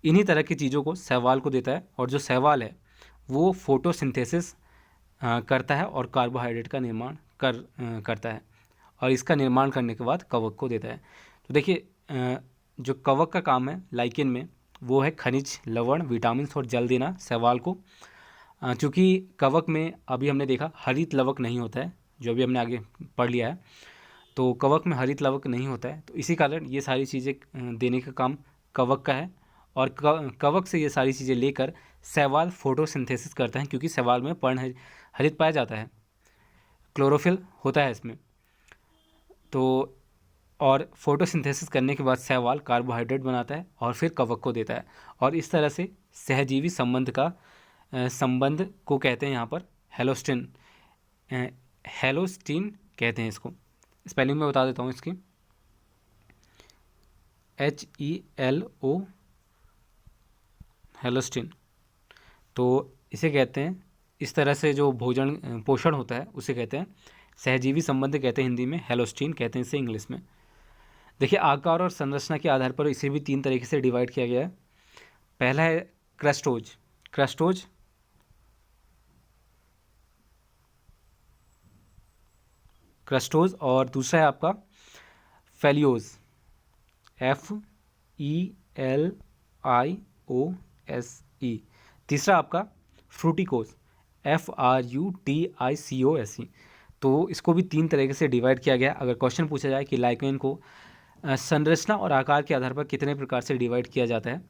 [SPEAKER 1] इन्हीं तरह की चीज़ों को शैवाल को देता है, और जो शैवाल है वो फोटोसिंथेसिस करता है और कार्बोहाइड्रेट का निर्माण करता है, और इसका निर्माण करने के बाद कवक को देता है। तो देखिए जो कवक का काम है लाइकेन में वो है खनिज लवण, विटामिन्स और जल देना शैवाल को। चूँकि कवक में अभी हमने देखा हरित लवक नहीं होता है, जो अभी हमने आगे पढ़ लिया है, तो कवक में हरित लवक नहीं होता है, तो इसी कारण ये सारी चीज़ें देने का काम कवक का है, और कवक से ये सारी चीज़ें लेकर शैवाल फोटोसिंथेसिस करते हैं, क्योंकि शैवाल में पर्ण हरित पाया जाता है, क्लोरोफिल होता है इसमें। तो और फोटोसिंथेसिस करने के बाद शैवाल कार्बोहाइड्रेट बनाता है और फिर कवक को देता है, और इस तरह से सहजीवी संबंध को कहते हैं यहाँ पर हेलोस्टिन, हेलोस्टीन कहते हैं इसको। स्पेलिंग में बता देता हूँ इसकी, HELO, हेलोस्टिन। तो इसे कहते हैं, इस तरह से जो पोषण होता है उसे कहते हैं सहजीवी संबंध, कहते हैं हिंदी में, हेलोस्टीन कहते हैं इसे इंग्लिश में। देखिए आकार और संरचना के आधार पर इसे भी 3 तरीके से डिवाइड किया गया है। पहला है क्रस्टोज, और दूसरा है आपका फेलियोज, FELIOSE। तीसरा आपका फ्रूटिकोज, FRUTICOSE। तो इसको भी 3 तरीके से डिवाइड किया गया। अगर क्वेश्चन पूछा जाए कि लाइकेन को संरचना और आकार के आधार पर कितने प्रकार से डिवाइड किया जाता है,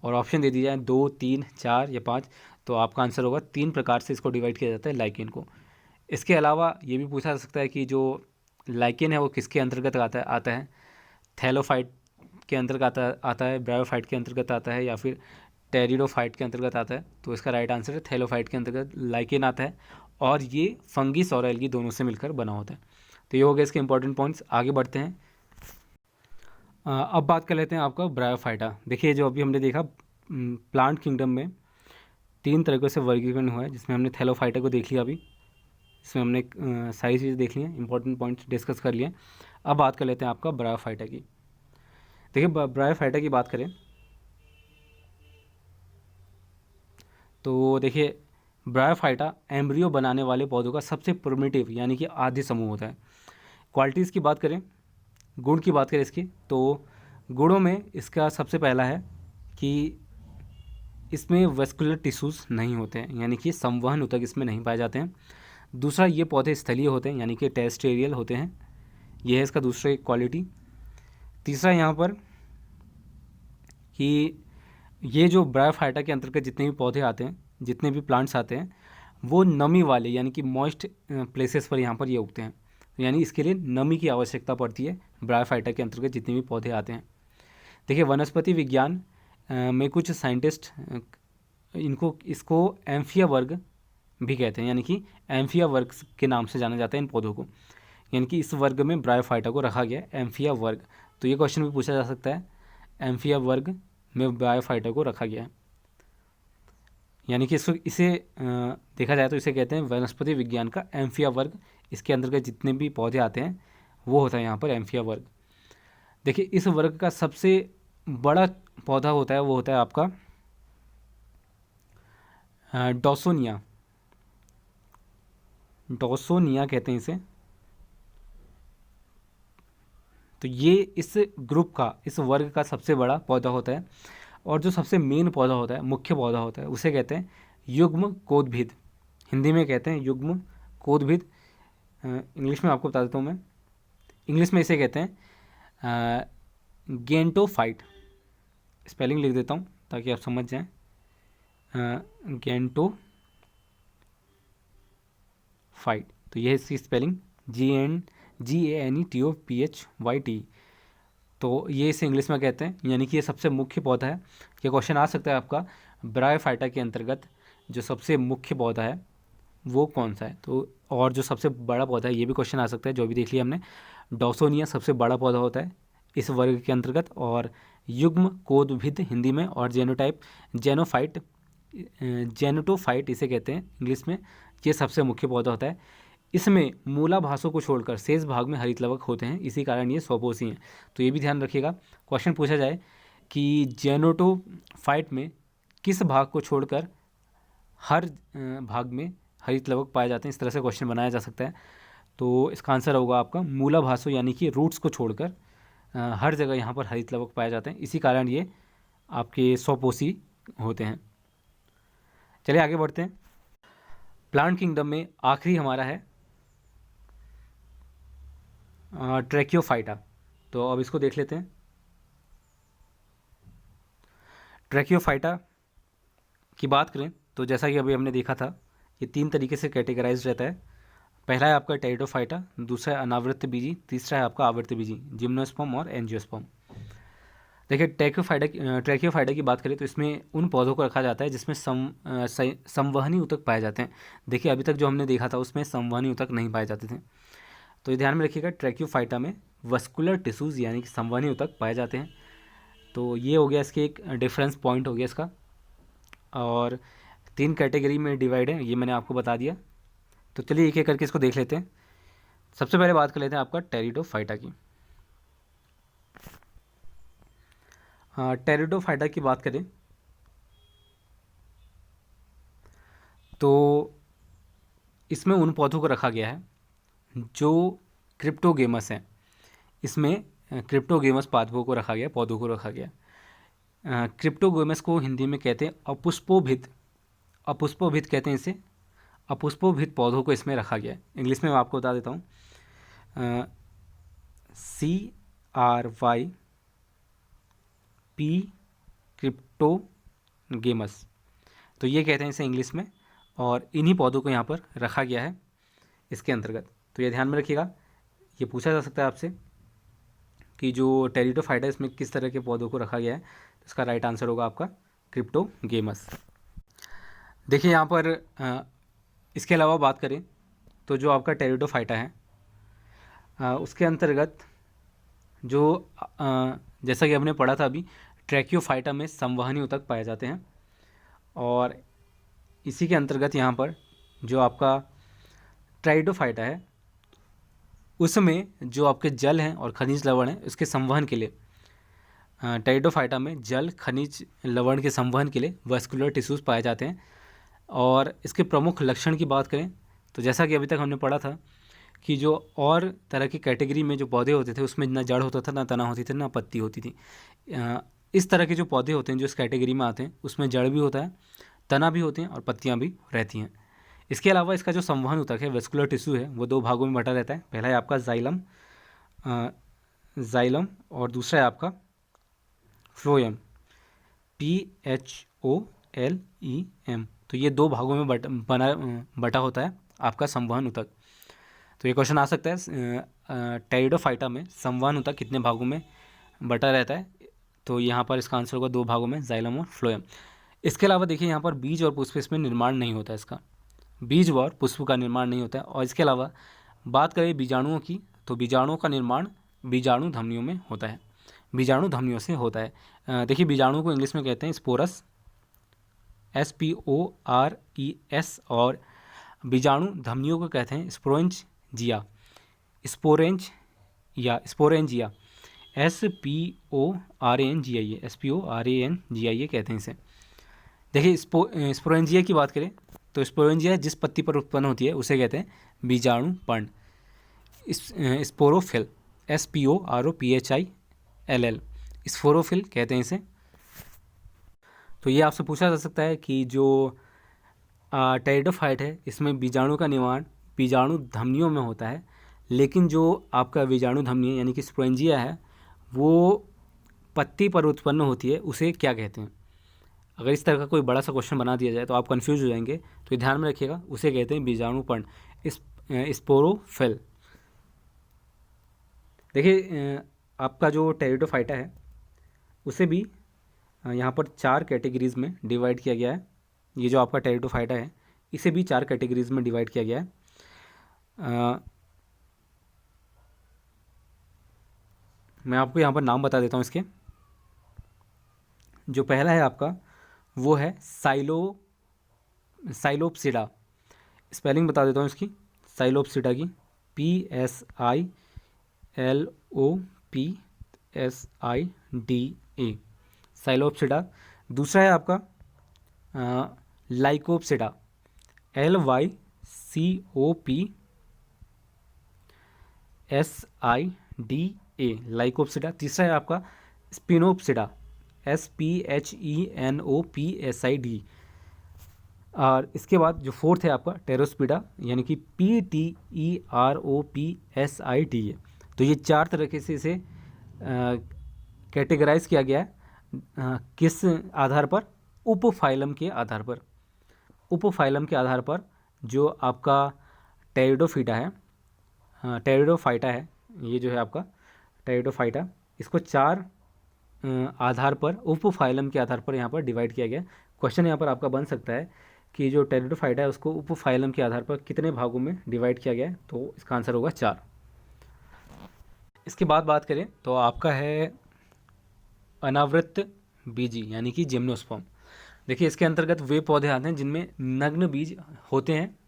[SPEAKER 1] और ऑप्शन दे दिए जाए 2, 3, 4 या 5, तो आपका आंसर होगा 3 प्रकार से इसको डिवाइड किया जाता है लाइकेन को। इसके अलावा ये भी पूछा जा सकता है कि जो लाइकेन है वो किसके अंतर्गत आता है, थैलोफाइट के अंतर्गत आता है, ब्रायोफाइट के अंतर्गत आता है, या फिर टेरिडोफाइट के अंतर्गत आता है। तो इसका राइट आंसर है थैलोफाइट के अंतर्गत लाइकेन आता है, और ये फंगिस और एल्गी दोनों से मिलकर बना होता है। तो ये हो गया इसके इंपॉर्टेंट पॉइंट्स। आगे बढ़ते हैं। अब बात कर लेते हैं आपका ब्रायोफाइटा। देखिए जो अभी हमने देखा प्लांट किंगडम में 3 तरीक़ों से वर्गीकरण हुआ है, जिसमें हमने थैलोफाइटा को देख लिया अभी, इसमें हमने सारी चीज़ें देख ली हैं, इंपॉर्टेंट पॉइंट्स डिस्कस कर लिए। अब बात कर लेते हैं आपका ब्रायोफाइटा की। देखिए ब्रायोफाइटा की बात करें तो देखिए ब्रायोफाइटा एम्ब्रियो बनाने वाले पौधों का सबसे प्रिमिटिव यानी कि आदि समूह होता है। क्वालिटीज़ की बात करें, गुण की बात करें इसकी, तो गुणों में इसका सबसे पहला है कि इसमें वेस्कुलर टिश्यूज़ नहीं होते हैं, यानी कि संवहन ऊतक इसमें नहीं पाए जाते हैं। दूसरा, ये पौधे स्थलीय होते हैं, यानी कि टेरेस्ट्रियल होते हैं, ये है इसका दूसरा क्वालिटी। तीसरा यहाँ पर कि ये जो ब्रायोफाइटा के अंतर्गत जितने भी पौधे आते हैं, जितने भी प्लांट्स आते हैं, वो नमी वाले यानी कि मॉइस्ट प्लेसेस पर यहाँ पर ये उगते हैं, यानी इसके लिए नमी की आवश्यकता पड़ती है ब्रायोफाइटा के अंतर्गत जितने भी पौधे आते हैं। देखिए वनस्पति विज्ञान में कुछ साइंटिस्ट इसको एम्फिया वर्ग भी कहते हैं, यानी कि एम्फिया वर्ग के नाम से जाना जाता है इन पौधों को, यानी कि इस वर्ग में ब्रायोफाइटा को रखा गया है, एम्फिया वर्ग। तो ये क्वेश्चन भी पूछा जा सकता है, एम्फिया वर्ग में ब्रायोफाइटा को रखा गया है, यानी कि इसे देखा जाए तो इसे कहते हैं वनस्पति विज्ञान का एम्फिया वर्ग। इसके अंतर्गत जितने भी पौधे आते हैं वो होता है यहाँ पर एम्फिया वर्ग। देखिए इस वर्ग का सबसे बड़ा पौधा होता है वो होता है आपका डॉसोनिया कहते हैं इसे। तो ये इस ग्रुप का, इस वर्ग का सबसे बड़ा पौधा होता है, और जो सबसे मेन पौधा होता है, मुख्य पौधा होता है, उसे कहते हैं युग्म कोदभिद, हिंदी में कहते हैं युग्म कोदभिद। इंग्लिश में आपको बता देता हूँ मैं, इंग्लिश में इसे कहते हैं गेंटोफाइट। स्पेलिंग लिख देता हूँ ताकि आप समझ जाएं, गेंटोफाइट। तो यह इसकी स्पेलिंग GANETOPHYT। तो ये इसे इंग्लिश में कहते हैं, यानी कि ये सबसे मुख्य पौधा है। ये क्वेश्चन आ सकता है आपका, ब्रायोफाइटा के अंतर्गत जो सबसे मुख्य पौधा है वो कौन सा है। तो और जो सबसे बड़ा पौधा है ये भी क्वेश्चन आ सकता है, जो भी देख लिया हमने। डॉसोनिया सबसे बड़ा पौधा होता है इस वर्ग के अंतर्गत, और युग्म कोदभिद हिंदी में, और जेनोटोफाइट इसे कहते हैं इंग्लिश में ये सबसे मुख्य पौधा होता है। इसमें मूलाभासों को छोड़कर शेष भाग में हरित लवक होते हैं, इसी कारण ये स्वपोषी हैं। तो ये भी ध्यान रखिएगा। क्वेश्चन पूछा जाए कि जेनोटोफाइट में किस भाग को छोड़कर हर भाग में हरित लवक पाए जाते हैं, इस तरह से क्वेश्चन बनाया जा सकता है। तो इसका आंसर होगा आपका मूलाभासों यानी कि रूट्स को छोड़कर हर जगह यहाँ पर हरित लवक पाए जाते हैं, इसी कारण ये आपके स्वपोषी होते हैं। चलिए आगे बढ़ते हैं। प्लांट किंगडम में आखिरी हमारा है ट्रैकियोफाइटा। तो अब इसको देख लेते हैं। ट्रैकियोफाइटा की बात करें तो जैसा कि अभी हमने देखा था, ये 3 तरीके से कैटेगराइज रहता है। पहला है आपका टेरिडोफाइटा, दूसरा है अनावृत बीजी, तीसरा है आपका आवृत बीजी, जिम्नोस्पर्म और एंजियोस्पर्म। देखिए ट्रैकियोफाइटा की बात करें तो इसमें उन पौधों को रखा जाता है जिसमें संवहनी ऊतक पाए जाते हैं। देखिए अभी तक जो हमने देखा था उसमें संवहनी ऊतक नहीं पाए जाते थे, तो ये ध्यान में रखिएगा। ट्रैकियोफाइटा में वस्कुलर टिश्यूज़ यानी कि संवहनी ऊतक पाए जाते हैं। तो ये हो गया इसके एक डिफरेंस पॉइंट हो गया इसका। और 3 कैटेगरी में डिवाइड है, ये मैंने आपको बता दिया। तो चलिए एक एक करके इसको देख लेते हैं। सबसे पहले बात कर लेते हैं आपका टेरिडोफाइटा की। टेरिडोफाइटा की बात करें तो इसमें उन पौधों को रखा गया है जो क्रिप्टोगेमस हैं। इसमें क्रिप्टोगेमस पादपों को रखा गया, पौधों को रखा गया। क्रिप्टोगेमस को हिंदी में कहते हैं अपुष्पोभित, अपुष्पोभित कहते हैं इसे। अपुष्पोभित पौधों को इसमें रखा गया है। इंग्लिश में मैं आपको बता देता हूँ, CRYP क्रिप्टोगेमस, तो ये कहते हैं इसे इंग्लिश में। और इन्हीं पौधों को यहाँ पर रखा गया है इसके अंतर्गत। तो ये ध्यान में रखिएगा। ये पूछा जा सकता है आपसे कि जो टेरिडोफाइटा इसमें किस तरह के पौधों को रखा गया है, तो इसका राइट आंसर होगा आपका क्रिप्टोगेमस। देखिए यहाँ पर इसके अलावा बात करें तो जो आपका टेरिडोफाइटा है उसके अंतर्गत जो जैसा कि हमने पढ़ा था अभी, ट्रैकियोफाइटा में संवहनी ऊतक पाए जाते हैं। और इसी के अंतर्गत यहाँ पर जो आपका ट्राइडोफाइटा है उसमें जो आपके जल हैं और खनिज लवण हैं उसके संवहन के लिए, टेरिडोफाइटा में जल खनिज लवण के संवहन के लिए वस्कुलर टिश्यूज़ पाए जाते हैं। और इसके प्रमुख लक्षण की बात करें तो जैसा कि अभी तक हमने पढ़ा था कि जो और तरह की कैटेगरी में जो पौधे होते थे उसमें ना जड़ होता था, ना तना होती थी, ना पत्ती होती थी। इस तरह के जो पौधे होते हैं जो इस कैटेगरी में आते हैं उसमें जड़ भी होता है, तना भी होते हैं और पत्तियाँ भी रहती हैं। इसके अलावा इसका जो संवहन ऊतक है, वेस्कुलर टिश्यू है, वो 2 भागों में बटा रहता है। पहला है आपका जाइलम और दूसरा है आपका फ्लोएम, PHOLEM। तो ये 2 भागों में बटा होता है आपका संवहन ऊतक। तो ये क्वेश्चन आ सकता है टेरिडोफाइटा में संवहन ऊतक कितने भागों में बटा रहता है, तो यहाँ पर इसका आंसर होगा 2 भागों में, जाइलम और फ्लोएम। इसके अलावा देखिए यहाँ पर बीज और पुष्प इसमें निर्माण नहीं होता है, इसका बीज और पुष्प का निर्माण नहीं होता है। और इसके अलावा बात करें बीजाणुओं की तो बीजाणुओं का निर्माण बीजाणु धमनियों में होता है, बीजाणु धमनियों से होता है। देखिए बीजाणुओं को इंग्लिश में कहते हैं स्पोरस, SPORES, और बीजाणु धमनियों को कहते हैं स्पोरेंजिया, स्पोरेंजिया, SPORANGIA कहते हैं इसे। देखिए स्पोरेंजिया की बात करें तो स्पोरेंजिया जिस पत्ती पर उत्पन्न होती है उसे कहते हैं बीजाणु पर्ण, स्पोरोफिल, SPOROPHILL, स्पोरोफिल कहते हैं इसे। तो ये आपसे पूछा जा सकता है कि जो टेरिडोफाइट है इसमें बीजाणु का निर्माण बीजाणु धमनियों में होता है, लेकिन जो आपका बीजाणु धमनी यानी कि स्पोरेंजिया है वो पत्ती पर उत्पन्न होती है, उसे क्या कहते हैं। अगर इस तरह का कोई बड़ा सा क्वेश्चन बना दिया जाए तो आप कंफ्यूज हो जाएंगे, तो ये ध्यान में रखिएगा, उसे कहते हैं बीजाणु पर्ण, स्पोरोफिल। देखिए आपका जो टेरिडोफाइटा है उसे भी यहाँ पर 4 कैटेगरीज में डिवाइड किया गया है। ये जो आपका टेरिडोफाइटा है इसे भी 4 कैटेगरीज में डिवाइड किया गया है। मैं आपको यहाँ पर नाम बता देता हूँ इसके। जो पहला है आपका वो है साइलोप्सिडा, स्पेलिंग बता देता हूँ इसकी, साइलोप्सिडा की, PSILOPSIDA, साइलोप्सिडा। दूसरा है आपका लाइकोप्सिडा, LYCOPSIDA, लाइकोप्सिडा। तीसरा है आपका स्पिनोप्सिडा, SPHENOPSID। और इसके बाद जो फोर्थ है आपका टेरोस्पिडा, यानी कि PTEROPSIDA। तो ये 4 तरीके से इसे कैटेगराइज किया गया है। किस आधार पर? उपफाइलम के आधार पर। उपफाइलम के आधार पर जो आपका टेरिडोफाइटा है, टेरिडोफाइटा है, ये जो है आपका टेरिडोफाइटा, इसको 4 आधार पर, उपफाइलम के आधार पर यहाँ पर डिवाइड किया गया। क्वेश्चन यहाँ पर आपका बन सकता है कि जो टेरिडोफाइटा है उसको उपफाइलम के आधार पर कितने भागों में डिवाइड किया गया है, तो इसका आंसर होगा 4। इसके बाद बात करें तो आपका है अनावृत बीजी, यानी कि जिम्नोस्पर्म। देखिए इसके अंतर्गत वे पौधे आते हैं जिनमें नग्न बीज होते हैं,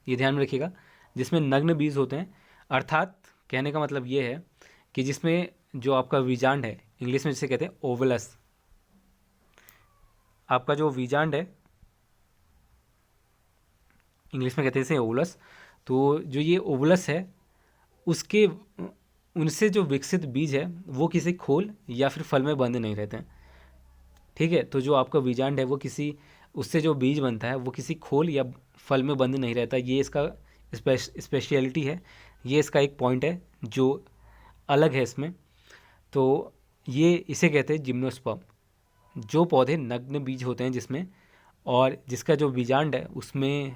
[SPEAKER 1] ये ध्यान में रखिएगा, जिसमें नग्न बीज होते हैं, अर्थात कहने का मतलब ये है कि जिसमें जो आपका बीजांड है, इंग्लिश में जिसे कहते हैं ओवलस, आपका जो बीजांड है इंग्लिश में कहते हैं इसे ओवलस, तो जो ये ओवलस है उसके उनसे जो विकसित बीज है वो किसी खोल या फिर फल में बंद नहीं रहते हैं। ठीक है, तो जो आपका बीजांड है वो किसी, उससे जो बीज बनता है वो किसी खोल या फल में बंद नहीं रहता। ये इसका स्पेशलिटी है, ये इसका एक पॉइंट है जो अलग है इसमें। तो ये इसे कहते हैं जिम्नोस्पर्म, जो पौधे नग्न बीज होते हैं जिसमें, और जिसका जो बीजांड है उसमें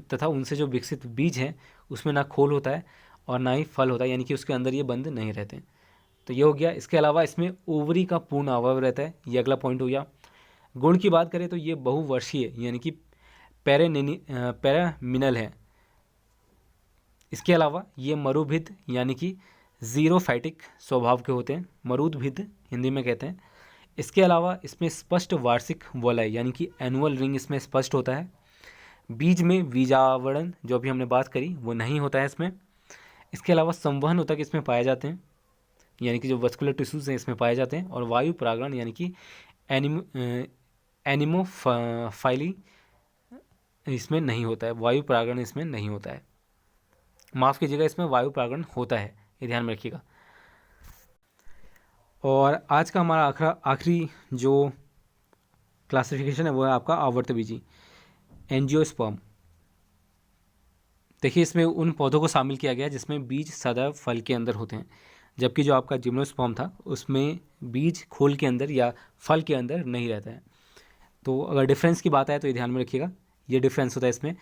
[SPEAKER 1] तथा उनसे जो विकसित बीज हैं उसमें ना खोल होता है और ना ही फल होता है, यानी कि उसके अंदर ये बंद नहीं रहते हैं। तो ये हो गया। इसके अलावा इसमें ओवरी का पूर्ण अभाव रहता है, ये अगला पॉइंट हो गया। गुण की बात करें तो ये बहुवर्षीय यानी कि पैरामिनल है। इसके अलावा ये मरुभिद यानी कि जीरोफाइटिक स्वभाव के होते हैं, मरुदभिद हिंदी में कहते हैं। इसके अलावा इसमें स्पष्ट वार्षिक वलय यानी कि एनुअल रिंग इसमें स्पष्ट होता है। बीज में बीजावरण जो अभी हमने बात करी वो नहीं होता है इसमें। इसके अलावा संवहन होता है, इसमें पाए जाते हैं, यानी कि जो वस्कुलर टिश्यूज हैं इसमें पाए जाते हैं। और वायु परागण यानी कि एनिमोफाइली इसमें नहीं होता है, वायु परागण इसमें नहीं होता है, माफ़ कीजिएगा, इसमें वायु परागण होता है, ये ध्यान में रखिएगा। और आज का हमारा आखिरी जो क्लासिफिकेशन है वो है आपका आवर्तबीजी, एंजियोस्पर्म। देखिए इसमें उन पौधों को शामिल किया गया जिसमें बीज सदैव फल के अंदर होते हैं, जबकि जो आपका जिम्नोस्पर्म था उसमें बीज खोल के अंदर या फल के अंदर नहीं रहता है। तो अगर डिफरेंस की बात आए तो ये ध्यान में रखिएगा, ये डिफरेंस होता है इसमें।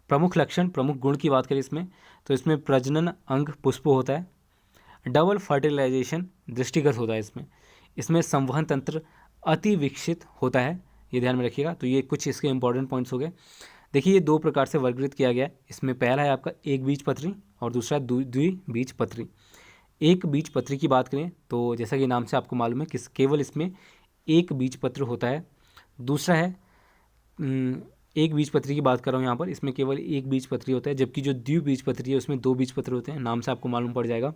[SPEAKER 1] प्रमुख लक्षण, प्रमुख गुण की बात करें इसमें तो इसमें प्रजनन अंग पुष्प होता है, डबल फर्टिलाइजेशन दृष्टिगत होता है इसमें संवहन तंत्र अति विकसित होता है, ये ध्यान में रखिएगा। तो ये कुछ इसके इंपॉर्टेंट पॉइंट्स हो गए। देखिए ये 2 प्रकार से वर्गीकृत किया गया है। इसमें पहला है आपका एक बीजपत्री और दूसरा द्विबीजपत्री। एक बीजपत्री की बात करें तो जैसा कि नाम से आपको मालूम है कि केवल इसमें एक बीजपत्र होता है। दूसरा है एक बीजपत्री की बात कर रहा हूँ यहाँ पर, इसमें केवल एक बीजपत्री होता है, जबकि जो द्विबीजपत्री है उसमें 2 बीजपत्र होते हैं, नाम से आपको मालूम पड़ जाएगा।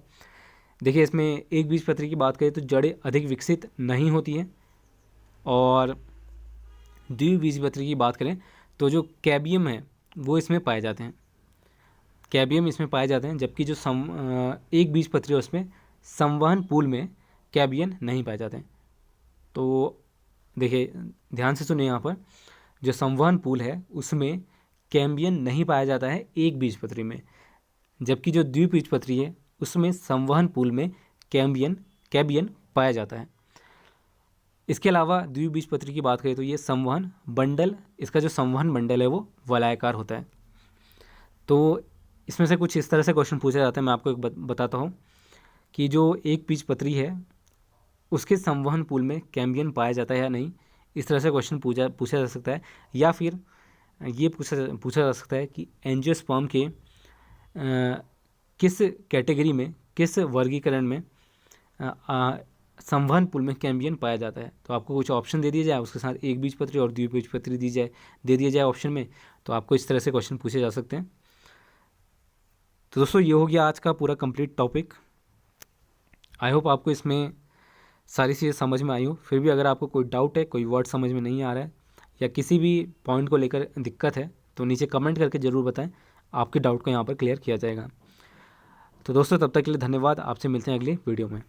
[SPEAKER 1] देखिए इसमें एक बीजपत्री की बात करें तो जड़ें अधिक विकसित नहीं होती हैं, और द्विबीजपत्री की बात करें तो जो कैबियम है वो इसमें पाए जाते हैं, कैबियम इसमें पाए जाते हैं, जबकि जो एक बीजपत्री है उसमें संवहन पूल में कैबियन नहीं पाए जाते हैं। तो देखिए ध्यान से सुनिए, यहाँ पर जो संवहन पूल है उसमें कैम्बियन नहीं पाया जाता है एक बीजपत्री में, जबकि जो द्विबीजपत्री है उसमें संवहन पूल में कैबियन पाया जाता है। इसके अलावा द्विबीजपत्री की बात करें तो ये संवहन बंडल, इसका जो संवहन बंडल है वो वलयाकार होता है। तो इसमें से कुछ इस तरह से क्वेश्चन पूछा जाता है, मैं आपको एक बताता हूँ कि जो एक बीजपत्री है उसके संवहन पूल में कैम्बियन पाया जाता है या नहीं, इस तरह से क्वेश्चन पूछा जा सकता है। या फिर ये पूछा जा सकता है कि एंजियोस्पर्म के किस कैटेगरी में, किस वर्गीकरण में संवहन पुल में कैम्बियम पाया जाता है। तो आपको कुछ ऑप्शन दे दिया जाए, उसके साथ एक बीजपत्री और द्विबीजपत्री दे दिया जाए ऑप्शन में, तो आपको इस तरह से क्वेश्चन पूछे जा सकते हैं। तो दोस्तों ये हो गया आज का पूरा कंप्लीट टॉपिक। आई होप आपको इसमें सारी चीज़ें समझ में आई हो। फिर भी अगर आपको कोई डाउट है, कोई वर्ड समझ में नहीं आ रहा है या किसी भी पॉइंट को लेकर दिक्कत है, तो नीचे कमेंट करके ज़रूर बताएं, आपके डाउट को यहाँ पर क्लियर किया जाएगा। तो दोस्तों तब तक के लिए धन्यवाद, आपसे मिलते हैं अगली वीडियो में।